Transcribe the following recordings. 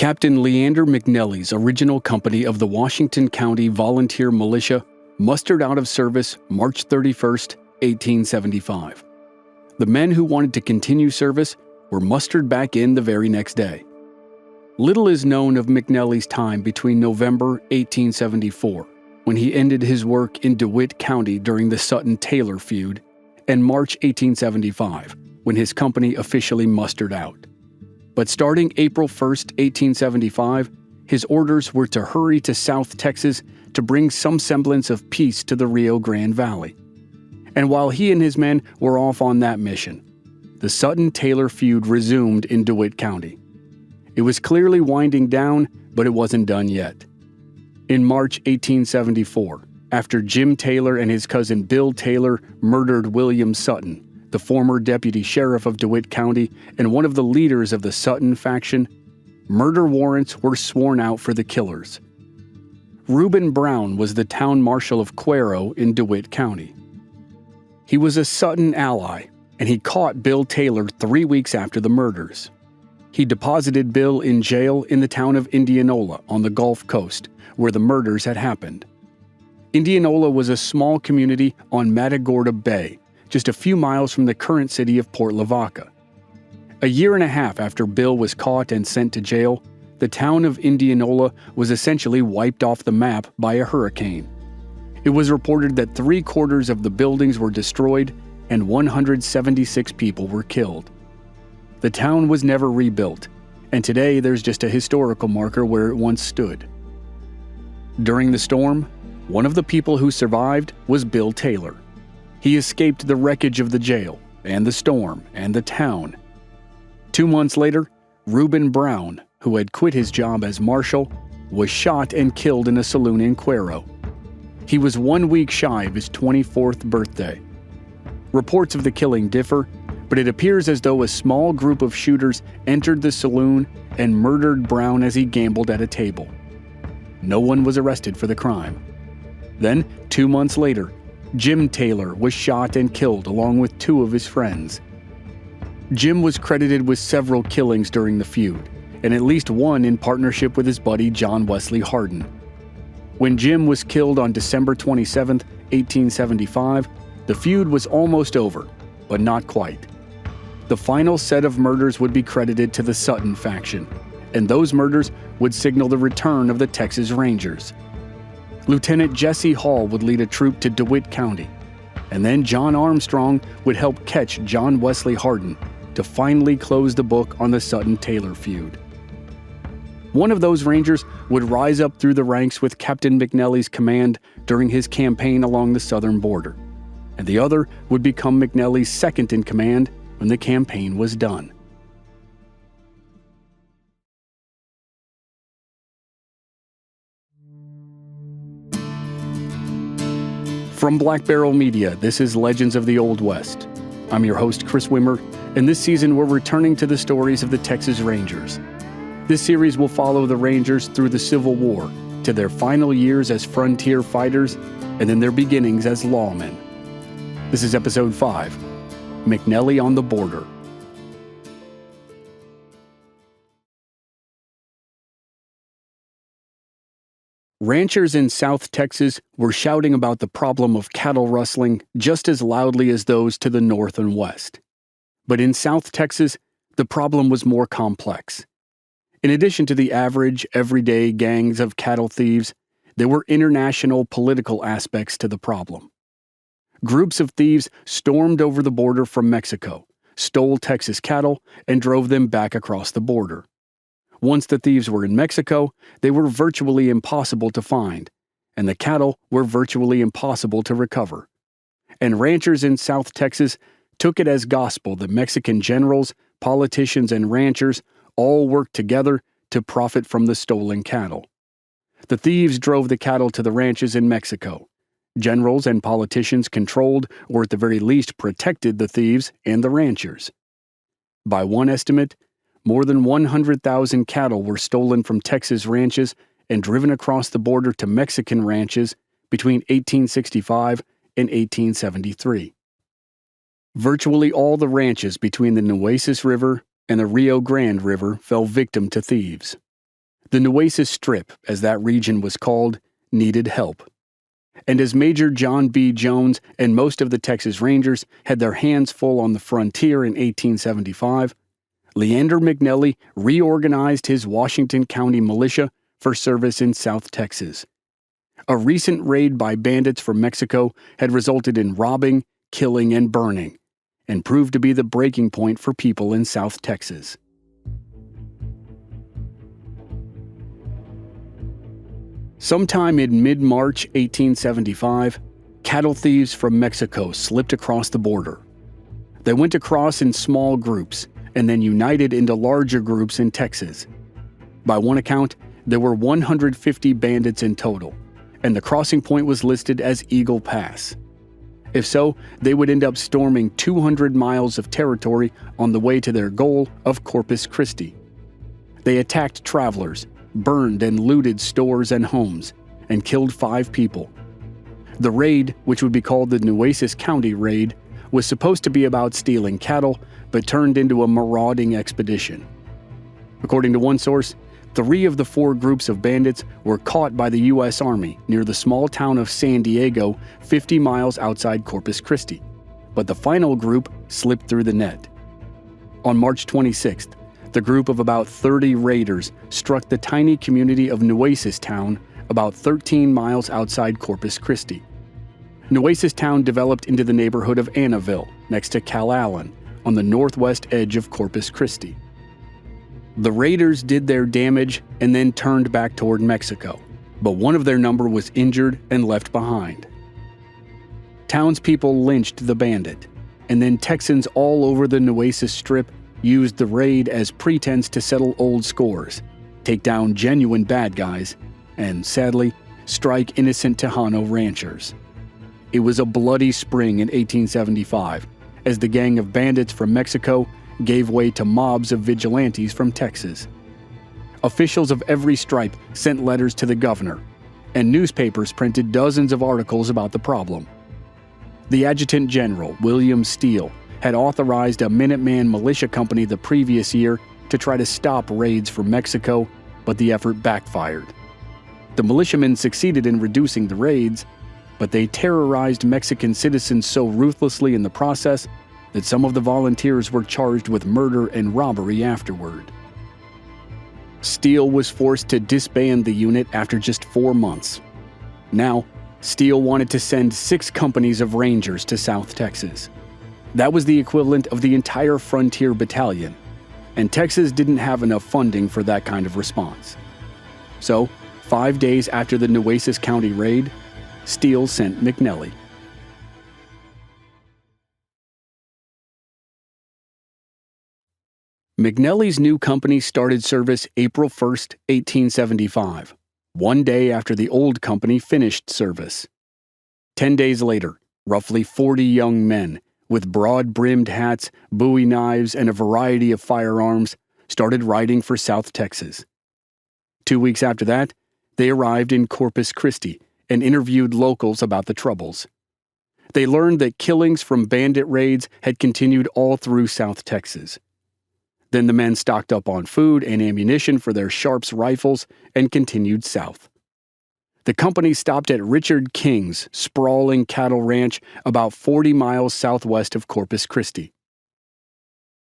Captain Leander McNelly's original company of the Washington County Volunteer Militia mustered out of service March 31, 1875. The men who wanted to continue service were mustered back in the very next day. Little is known of McNelly's time between November 1874, when he ended his work in DeWitt County during the Sutton-Taylor feud, and March 1875, when his company officially mustered out. But starting April 1, 1875, his orders were to hurry to South Texas to bring some semblance of peace to the Rio Grande Valley. And while he and his men were off on that mission, the Sutton-Taylor feud resumed in DeWitt County. It was clearly winding down, but it wasn't done yet. In March 1874, after Jim Taylor and his cousin Bill Taylor murdered William Sutton, the former deputy sheriff of DeWitt County and one of the leaders of the Sutton faction, murder warrants were sworn out for the killers. Reuben Brown was the town marshal of Cuero in DeWitt County. He was a Sutton ally, and he caught Bill Taylor 3 weeks after the murders. He deposited Bill in jail in the town of Indianola on the Gulf Coast, where the murders had happened. Indianola was a small community on Matagorda Bay, just a few miles from the current city of Port Lavaca. A year and a half after Bill was caught and sent to jail, the town of Indianola was essentially wiped off the map by a hurricane. It was reported that 3/4 of the buildings were destroyed and 176 people were killed. The town was never rebuilt, and today there's just a historical marker where it once stood. During the storm, one of the people who survived was Bill Taylor. He escaped the wreckage of the jail, and the storm, and the town. 2 months later, Reuben Brown, who had quit his job as marshal, was shot and killed in a saloon in Cuero. He was 1 week shy of his 24th birthday. Reports of the killing differ, but it appears as though a small group of shooters entered the saloon and murdered Brown as he gambled at a table. No one was arrested for the crime. Then, 2 months later, Jim Taylor was shot and killed along with 2 of his friends. Jim was credited with several killings during the feud, and at least one in partnership with his buddy John Wesley Hardin. When Jim was killed on December 27, 1875, the feud was almost over, but not quite. The final set of murders would be credited to the Sutton faction, and those murders would signal the return of the Texas Rangers. Lieutenant Jesse Hall would lead a troop to DeWitt County, and then John Armstrong would help catch John Wesley Hardin to finally close the book on the Sutton-Taylor feud. One of those Rangers would rise up through the ranks with Captain McNelly's command during his campaign along the southern border, and the other would become McNelly's second in command when the campaign was done. From Black Barrel Media, this is Legends of the Old West. I'm your host, Chris Wimmer, and this season we're returning to the stories of the Texas Rangers. This series will follow the Rangers through the Civil War, to their final years as frontier fighters, and then their beginnings as lawmen. This is Episode 5, McNelly on the Border. Ranchers in South Texas were shouting about the problem of cattle rustling just as loudly as those to the north and west. But in South Texas, the problem was more complex. In addition to the average, everyday gangs of cattle thieves, there were international political aspects to the problem. Groups of thieves stormed over the border from Mexico, stole Texas cattle, and drove them back across the border. Once the thieves were in Mexico, they were virtually impossible to find, and the cattle were virtually impossible to recover. And ranchers in South Texas took it as gospel that Mexican generals, politicians, and ranchers all worked together to profit from the stolen cattle. The thieves drove the cattle to the ranches in Mexico. Generals and politicians controlled, or at the very least protected, the thieves and the ranchers. By one estimate, more than 100,000 cattle were stolen from Texas ranches and driven across the border to Mexican ranches between 1865 and 1873. Virtually all the ranches between the Nueces River and the Rio Grande River fell victim to thieves. The Nueces Strip, as that region was called, needed help. And as Major John B. Jones and most of the Texas Rangers had their hands full on the frontier in 1875, Leander McNelly reorganized his Washington County militia for service in South Texas. A recent raid by bandits from Mexico had resulted in robbing, killing, and burning, and proved to be the breaking point for people in South Texas. Sometime in mid-March 1875, cattle thieves from Mexico slipped across the border. They went across in small groups and then united into larger groups in Texas. By one account, there were 150 bandits in total, and the crossing point was listed as Eagle Pass. If so, they would end up storming 200 miles of territory on the way to their goal of Corpus Christi. They attacked travelers, burned and looted stores and homes, and killed 5 people. The raid, which would be called the Nueces County Raid, was supposed to be about stealing cattle, but turned into a marauding expedition. According to one source, 3 of the 4 groups of bandits were caught by the U.S. Army near the small town of San Diego, 50 miles outside Corpus Christi, but the final group slipped through the net. On March 26th, the group of about 30 raiders struck the tiny community of Nueces Town, about 13 miles outside Corpus Christi. Nueces Town developed into the neighborhood of Annaville, next to Calallen, on the northwest edge of Corpus Christi. The raiders did their damage and then turned back toward Mexico, but one of their number was injured and left behind. Townspeople lynched the bandit, and then Texans all over the Nueces Strip used the raid as pretense to settle old scores, take down genuine bad guys, and, sadly, strike innocent Tejano ranchers. It was a bloody spring in 1875, as the gang of bandits from Mexico gave way to mobs of vigilantes from Texas. Officials of every stripe sent letters to the governor, and newspapers printed dozens of articles about the problem. The Adjutant General, William Steele, had authorized a Minuteman militia company the previous year to try to stop raids from Mexico, but the effort backfired. The militiamen succeeded in reducing the raids, but they terrorized Mexican citizens so ruthlessly in the process that some of the volunteers were charged with murder and robbery afterward. Steele was forced to disband the unit after just 4 months. Now, Steele wanted to send 6 companies of Rangers to South Texas. That was the equivalent of the entire Frontier Battalion, and Texas didn't have enough funding for that kind of response. So, 5 days after the Nueces County raid, Steele sent McNelly. McNelly's new company started service April 1, 1875, one day after the old company finished service. 10 days later, roughly 40 young men, with broad-brimmed hats, bowie knives, and a variety of firearms, started riding for South Texas. 2 weeks after that, they arrived in Corpus Christi and interviewed locals about the troubles. They learned that killings from bandit raids had continued all through South Texas. Then the men stocked up on food and ammunition for their Sharps rifles and continued south. The company stopped at Richard King's sprawling cattle ranch about 40 miles southwest of Corpus Christi.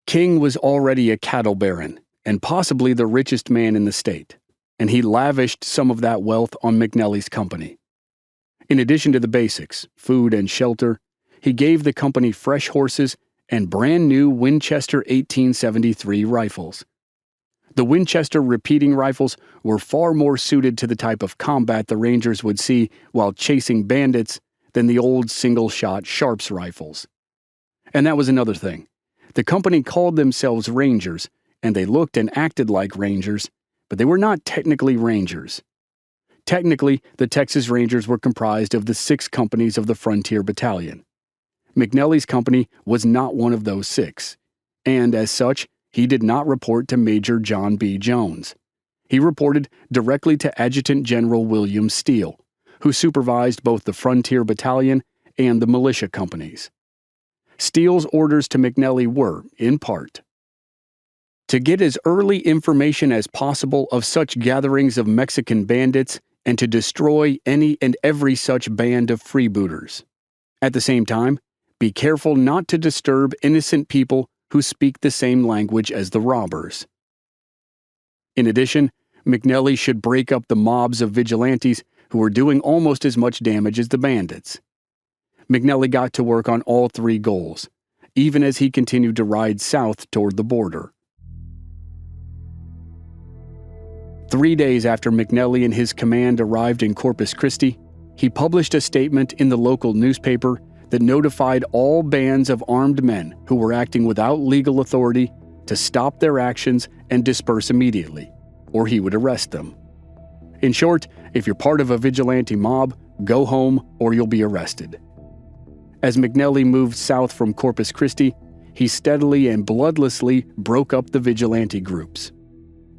King was already a cattle baron and possibly the richest man in the state, and he lavished some of that wealth on McNelly's company. In addition to the basics, food and shelter, he gave the company fresh horses and brand new Winchester 1873 rifles. The Winchester repeating rifles were far more suited to the type of combat the Rangers would see while chasing bandits than the old single-shot Sharps rifles. And that was another thing. The company called themselves Rangers, and they looked and acted like Rangers, but they were not technically Rangers. Technically, the Texas Rangers were comprised of the 6 companies of the Frontier Battalion. McNelly's company was not one of those 6, and as such, he did not report to Major John B. Jones. He reported directly to Adjutant General William Steele, who supervised both the Frontier Battalion and the militia companies. Steele's orders to McNelly were, in part, to get as early information as possible of such gatherings of Mexican bandits and to destroy any and every such band of freebooters. At the same time, be careful not to disturb innocent people who speak the same language as the robbers. In addition, McNelly should break up the mobs of vigilantes who were doing almost as much damage as the bandits. McNelly got to work on all three goals, even as he continued to ride south toward the border. 3 days after McNelly and his command arrived in Corpus Christi, he published a statement in the local newspaper that notified all bands of armed men who were acting without legal authority to stop their actions and disperse immediately, or he would arrest them. In short, if you're part of a vigilante mob, go home or you'll be arrested. As McNelly moved south from Corpus Christi, he steadily and bloodlessly broke up the vigilante groups.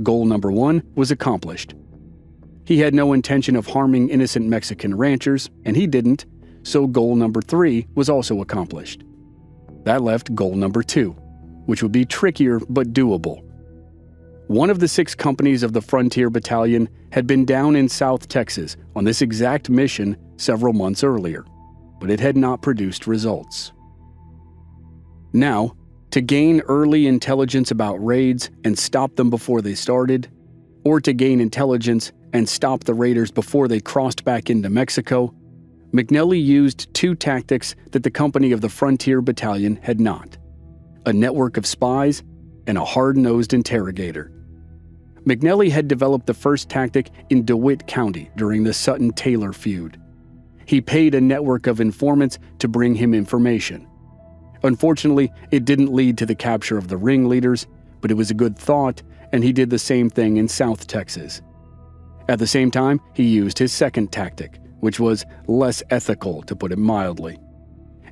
Goal number 1 was accomplished. He had no intention of harming innocent Mexican ranchers, and he didn't, so goal number 3 was also accomplished. That left goal number 2, which would be trickier but doable. One of the 6 companies of the Frontier Battalion had been down in South Texas on this exact mission several months earlier, but it had not produced results. Now, to gain early intelligence about raids and stop them before they started, or to gain intelligence and stop the raiders before they crossed back into Mexico, McNelly used 2 tactics that the company of the Frontier Battalion had not: a network of spies and a hard-nosed interrogator. McNelly had developed the first tactic in DeWitt County during the Sutton-Taylor feud. He paid a network of informants to bring him information. Unfortunately, it didn't lead to the capture of the ringleaders, but it was a good thought, and he did the same thing in South Texas. At the same time, he used his second tactic, which was less ethical, to put it mildly.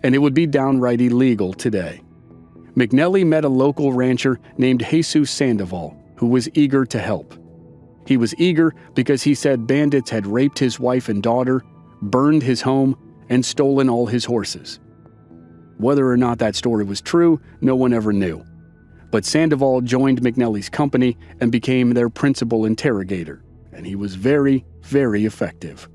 And it would be downright illegal today. McNelly met a local rancher named Jesus Sandoval, who was eager to help. He was eager because he said bandits had raped his wife and daughter, burned his home, and stolen all his horses. Whether or not that story was true, no one ever knew. But Sandoval joined McNelly's company and became their principal interrogator, and he was very, very effective.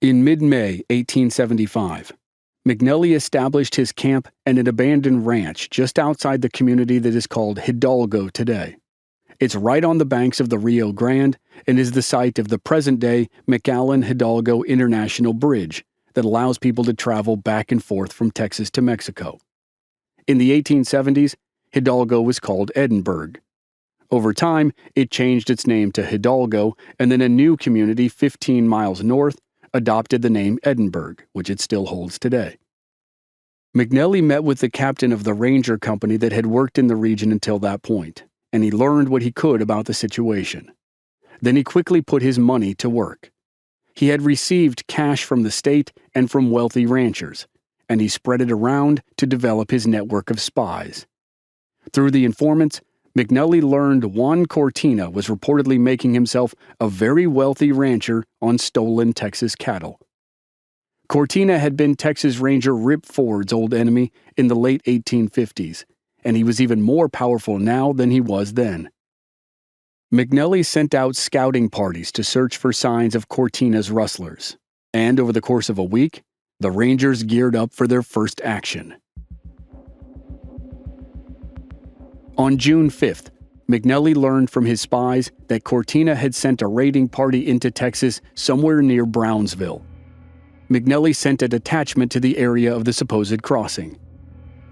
In mid-May 1875, McNelly established his camp at an abandoned ranch just outside the community that is called Hidalgo today. It's right on the banks of the Rio Grande and is the site of the present-day McAllen-Hidalgo International Bridge that allows people to travel back and forth from Texas to Mexico. In the 1870s, Hidalgo was called Edinburgh. Over time, it changed its name to Hidalgo, and then a new community 15 miles north adopted the name Edinburgh, which it still holds today. McNelly met with the captain of the ranger company that had worked in the region until that point, and he learned what he could about the situation. Then he quickly put his money to work. He had received cash from the state and from wealthy ranchers, and he spread it around to develop his network of spies. Through the informants, McNelly learned Juan Cortina was reportedly making himself a very wealthy rancher on stolen Texas cattle. Cortina had been Texas Ranger Rip Ford's old enemy in the late 1850s, and he was even more powerful now than he was then. McNelly sent out scouting parties to search for signs of Cortina's rustlers, and over the course of a week, the Rangers geared up for their first action. On June 5th, McNelly learned from his spies that Cortina had sent a raiding party into Texas somewhere near Brownsville. McNelly sent a detachment to the area of the supposed crossing.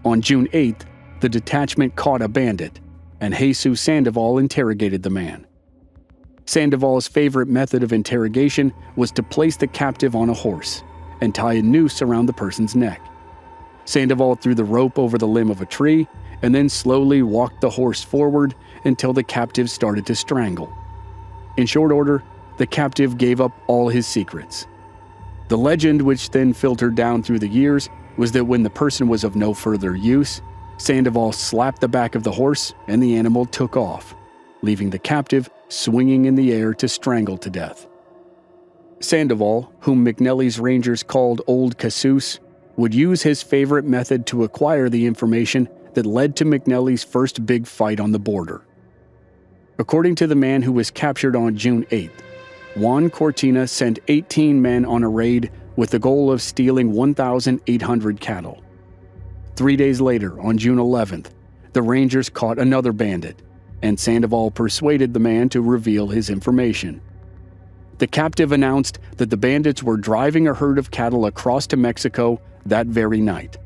On June 8th, the detachment caught a bandit, and Jesus Sandoval interrogated the man. Sandoval's favorite method of interrogation was to place the captive on a horse and tie a noose around the person's neck. Sandoval threw the rope over the limb of a tree and then slowly walked the horse forward until the captive started to strangle. In short order, the captive gave up all his secrets. The legend, which then filtered down through the years, was that when the person was of no further use, Sandoval slapped the back of the horse and the animal took off, leaving the captive swinging in the air to strangle to death. Sandoval, whom McNelly's Rangers called Old Casus, would use his favorite method to acquire the information that led to McNelly's first big fight on the border. According to the man who was captured on June 8th, Juan Cortina sent 18 men on a raid with the goal of stealing 1,800 cattle. 3 days later, on June 11th, the Rangers caught another bandit, and Sandoval persuaded the man to reveal his information. The captive announced that the bandits were driving a herd of cattle across to Mexico that very night.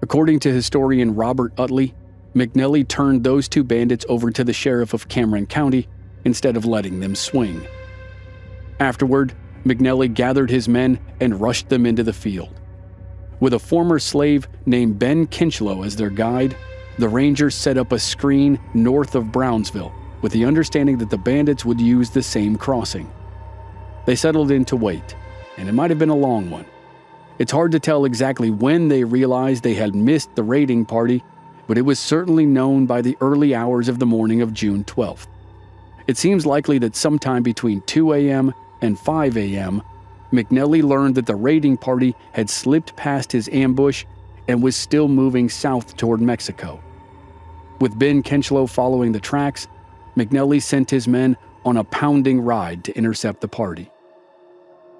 According to historian Robert Utley, McNelly turned those two bandits over to the sheriff of Cameron County instead of letting them swing. Afterward, McNelly gathered his men and rushed them into the field. With a former slave named Ben Kinchlow as their guide, the Rangers set up a screen north of Brownsville with the understanding that the bandits would use the same crossing. They settled in to wait, and it might have been a long one. It's hard to tell exactly when they realized they had missed the raiding party, but it was certainly known by the early hours of the morning of June 12th. It seems likely that sometime between 2 a.m. and 5 a.m., McNelly learned that the raiding party had slipped past his ambush and was still moving south toward Mexico. With Ben Kinchlow following the tracks, McNelly sent his men on a pounding ride to intercept the party.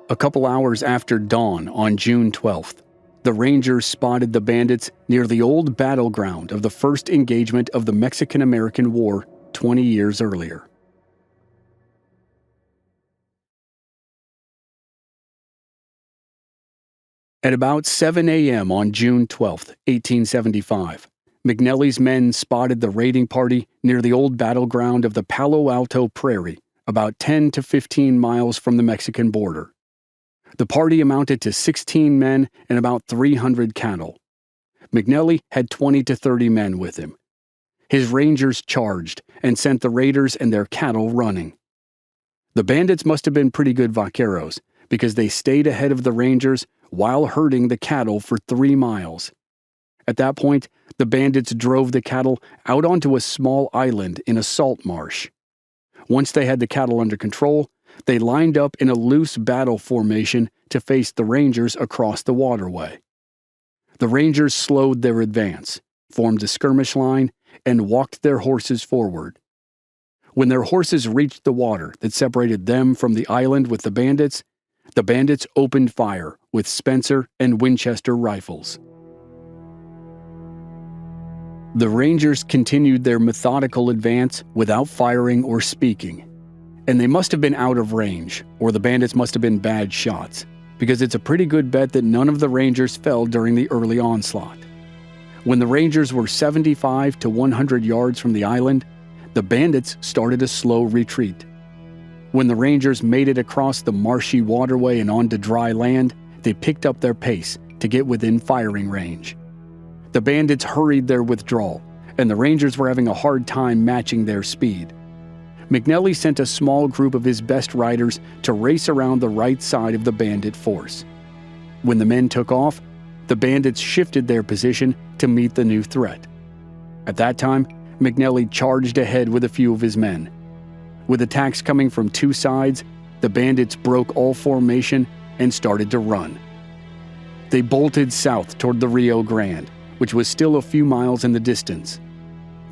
A couple hours after dawn on June 12th, the Rangers spotted the bandits near the old battleground of the first engagement of the Mexican-American War 20 years earlier. At about 7 a.m. on June 12, 1875, McNelly's men spotted the raiding party near the old battleground of the Palo Alto prairie, about 10 to 15 miles from the Mexican border. The party amounted to 16 men and about 300 cattle. McNelly had 20 to 30 men with him. His Rangers charged and sent the raiders and their cattle running. The bandits must have been pretty good vaqueros, because they stayed ahead of the Rangers while herding the cattle for 3 miles. At that point, the bandits drove the cattle out onto a small island in a salt marsh. Once they had the cattle under control, they lined up in a loose battle formation to face the Rangers across the waterway. The Rangers slowed their advance, formed a skirmish line, and walked their horses forward. When their horses reached the water that separated them from the island with the bandits opened fire with Spencer and Winchester rifles. The Rangers continued their methodical advance without firing or speaking. And they must have been out of range, or the bandits must have been bad shots, because it's a pretty good bet that none of the Rangers fell during the early onslaught. When the Rangers were 75 to 100 yards from the island, the bandits started a slow retreat. When the Rangers made it across the marshy waterway and onto dry land, they picked up their pace to get within firing range. The bandits hurried their withdrawal, and the Rangers were having a hard time matching their speed. McNelly sent a small group of his best riders to race around the right side of the bandit force. When the men took off, the bandits shifted their position to meet the new threat. At that time, McNelly charged ahead with a few of his men. With attacks coming from two sides, the bandits broke all formation and started to run. They bolted south toward the Rio Grande, which was still a few miles in the distance.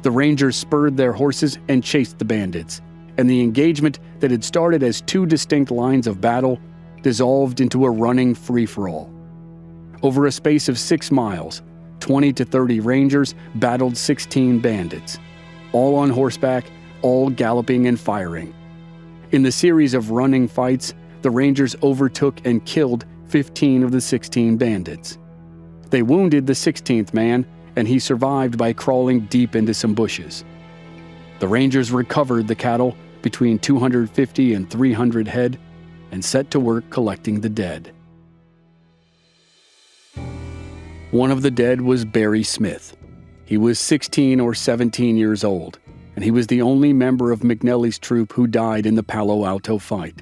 The Rangers spurred their horses and chased the bandits, and the engagement that had started as two distinct lines of battle dissolved into a running free-for-all. Over a space of 6 miles, 20 to 30 Rangers battled 16 bandits, all on horseback, all galloping and firing. In the series of running fights, the Rangers overtook and killed 15 of the 16 bandits. They wounded the 16th man, and he survived by crawling deep into some bushes. The Rangers recovered the cattle, between 250 and 300 head, and set to work collecting the dead. One of the dead was Barry Smith. He was 16 or 17 years old, and he was the only member of McNelly's troop who died in the Palo Alto fight.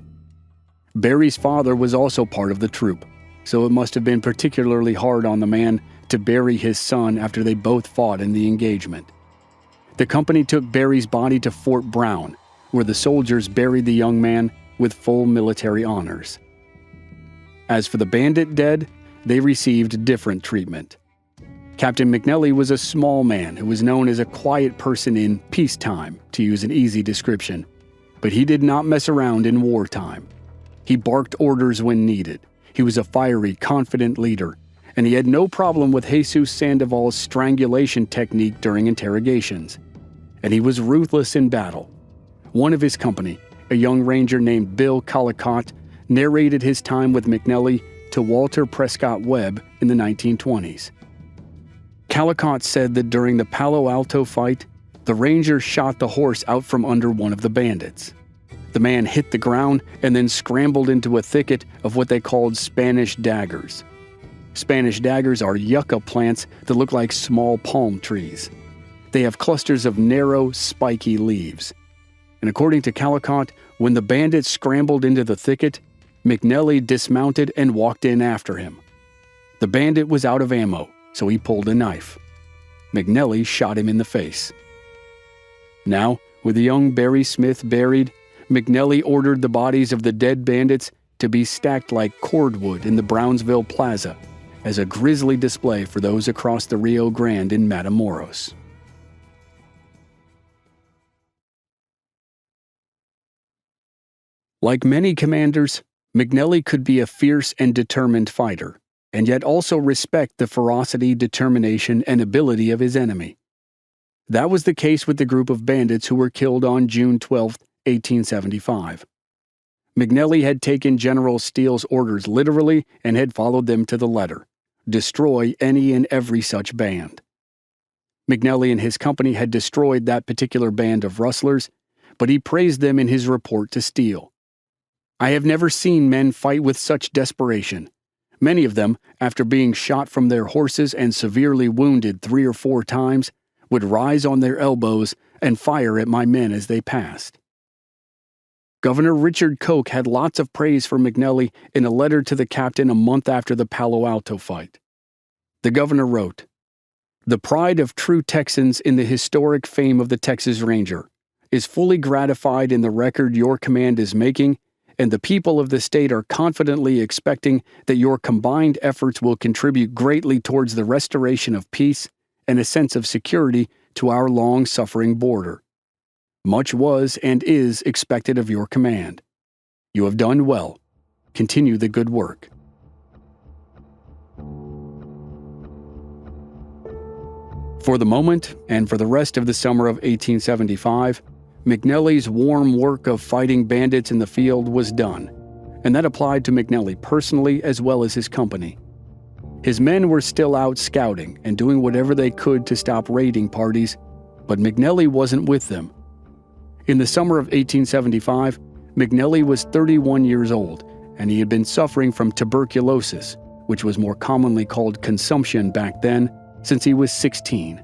Barry's father was also part of the troop, so it must have been particularly hard on the man to bury his son after they both fought in the engagement. The company took Barry's body to Fort Brown, where the soldiers buried the young man with full military honors. As for the bandit dead, they received different treatment. Captain McNelly was a small man who was known as a quiet person in peacetime, to use an easy description. But he did not mess around in wartime. He barked orders when needed. He was a fiery, confident leader, and he had no problem with Jesus Sandoval's strangulation technique during interrogations. And he was ruthless in battle. One of his company, a young ranger named Bill Collicott, narrated his time with McNelly to Walter Prescott Webb in the 1920s. Collicott said that during the Palo Alto fight, the ranger shot the horse out from under one of the bandits. The man hit the ground and then scrambled into a thicket of what they called Spanish daggers. Spanish daggers are yucca plants that look like small palm trees. They have clusters of narrow, spiky leaves. And according to Collicott, when the bandit scrambled into the thicket, McNelly dismounted and walked in after him. The bandit was out of ammo, so he pulled a knife. McNelly shot him in the face. Now, with the young Barry Smith buried, McNelly ordered the bodies of the dead bandits to be stacked like cordwood in the Brownsville Plaza as a grisly display for those across the Rio Grande in Matamoros. Like many commanders, McNelly could be a fierce and determined fighter, and yet also respect the ferocity, determination, and ability of his enemy. That was the case with the group of bandits who were killed on June 12, 1875. McNelly had taken General Steele's orders literally and had followed them to the letter: destroy any and every such band. McNelly and his company had destroyed that particular band of rustlers, but he praised them in his report to Steele. I have never seen men fight with such desperation. Many of them, after being shot from their horses and severely wounded 3 or 4 times, would rise on their elbows and fire at my men as they passed. Governor Richard Koch had lots of praise for McNelly in a letter to the captain a month after the Palo Alto fight. The governor wrote, "The pride of true Texans in the historic fame of the Texas Ranger is fully gratified in the record your command is making, and the people of the state are confidently expecting that your combined efforts will contribute greatly towards the restoration of peace and a sense of security to our long-suffering border. Much was and is expected of your command. You have done well. Continue the good work." For the moment, and for the rest of the summer of 1875, McNelly's warm work of fighting bandits in the field was done, and that applied to McNelly personally as well as his company. His men were still out scouting and doing whatever they could to stop raiding parties, but McNelly wasn't with them. In the summer of 1875, McNelly was 31 years old, and he had been suffering from tuberculosis, which was more commonly called consumption back then, since he was 16.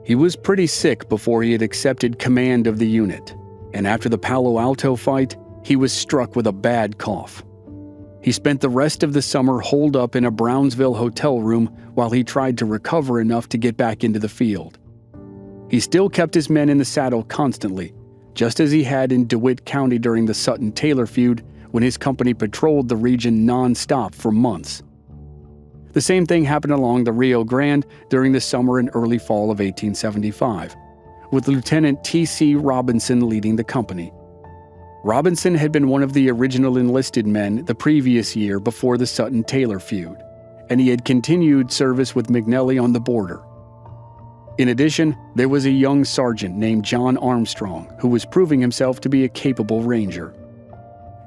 He was pretty sick before he had accepted command of the unit, and after the Palo Alto fight, he was struck with a bad cough. He spent the rest of the summer holed up in a Brownsville hotel room while he tried to recover enough to get back into the field. He still kept his men in the saddle constantly, just as he had in DeWitt County during the Sutton-Taylor feud when his company patrolled the region non-stop for months. The same thing happened along the Rio Grande during the summer and early fall of 1875, with Lieutenant T.C. Robinson leading the company. Robinson had been one of the original enlisted men the previous year before the Sutton-Taylor feud, and he had continued service with McNelly on the border. In addition, there was a young sergeant named John Armstrong who was proving himself to be a capable ranger.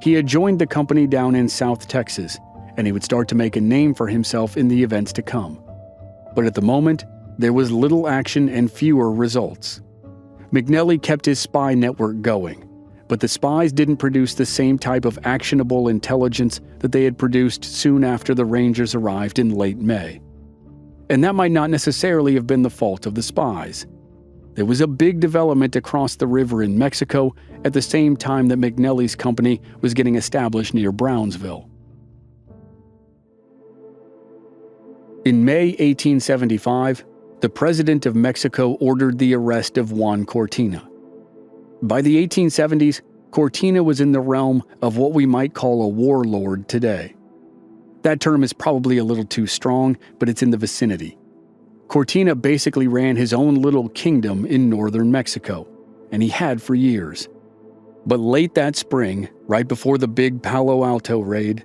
He had joined the company down in South Texas, and he would start to make a name for himself in the events to come. But at the moment, there was little action and fewer results. McNelly kept his spy network going, but the spies didn't produce the same type of actionable intelligence that they had produced soon after the Rangers arrived in late May. And that might not necessarily have been the fault of the spies. There was a big development across the river in Mexico at the same time that McNelly's company was getting established near Brownsville. In May 1875, the President of Mexico ordered the arrest of Juan Cortina. By the 1870s, Cortina was in the realm of what we might call a warlord today. That term is probably a little too strong, but it's in the vicinity. Cortina basically ran his own little kingdom in northern Mexico, and he had for years. But late that spring, right before the big Palo Alto raid,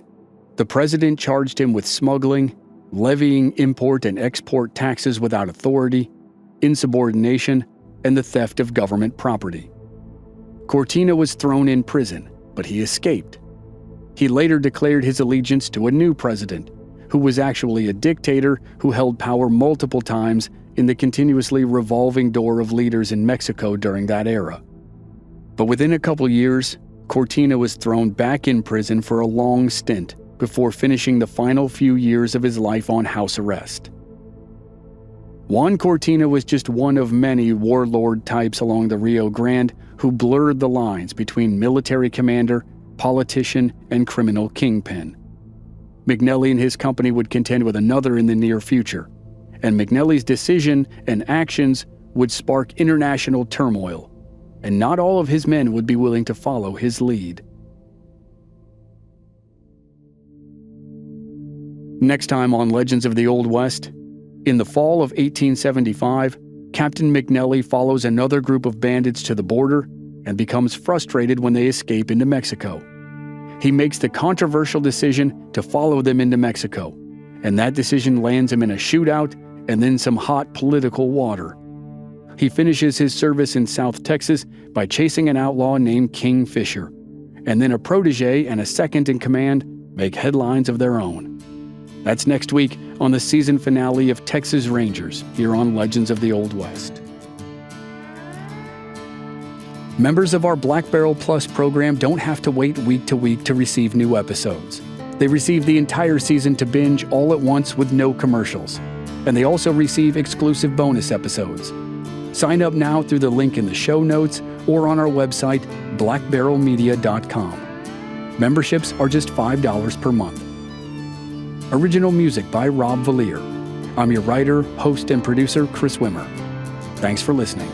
the president charged him with smuggling, levying import and export taxes without authority, insubordination, and the theft of government property. Cortina was thrown in prison, but he escaped. He later declared his allegiance to a new president, who was actually a dictator who held power multiple times in the continuously revolving door of leaders in Mexico during that era. But within a couple years, Cortina was thrown back in prison for a long stint before finishing the final few years of his life on house arrest. Juan Cortina was just one of many warlord types along the Rio Grande who blurred the lines between military commander, politician, and criminal kingpin. McNelly and his company would contend with another in the near future, and McNelly's decision and actions would spark international turmoil, and not all of his men would be willing to follow his lead. Next time on Legends of the Old West, in the fall of 1875, Captain McNelly follows another group of bandits to the border and becomes frustrated when they escape into Mexico. He makes the controversial decision to follow them into Mexico, and that decision lands him in a shootout and then some hot political water. He finishes his service in South Texas by chasing an outlaw named King Fisher, and then a protege and a second in command make headlines of their own. That's next week on the season finale of Texas Rangers here on Legends of the Old West. Members of our Black Barrel Plus program don't have to wait week to week to receive new episodes. They receive the entire season to binge all at once with no commercials. And they also receive exclusive bonus episodes. Sign up now through the link in the show notes or on our website, blackbarrelmedia.com. Memberships are just $5 per month. Original music by Rob Valier. I'm your writer, host, and producer, Chris Wimmer. Thanks for listening.